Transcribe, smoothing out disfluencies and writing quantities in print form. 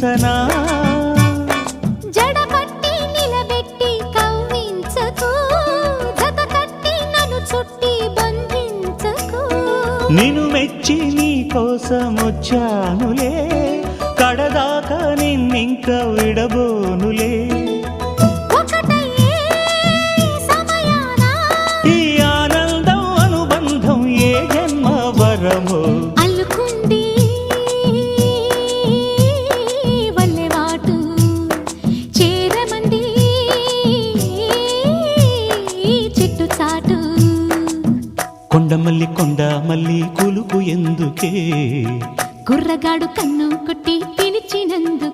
ఊహించనా జడపట్టి నిలబెట్టి కవ్వించకు జత కట్టి నన్ను చుట్టి బంధించకు నిన్ను మెచ్చి నీ కోసం వచ్చానులే కడదాకా నిన్నింక విడబోనులే ఒకటయ్యే సమయాన ఈ ఆనందం అనుబంధం ఏ జన్మ వరమో అల్లుకుంది వల్లెవాటు చేరమంది చెట్టు చాటు కొండ మల్లి కులుకు ఎందుకే కుర్రగాడు కన్ను కొట్టి పిలిచినందు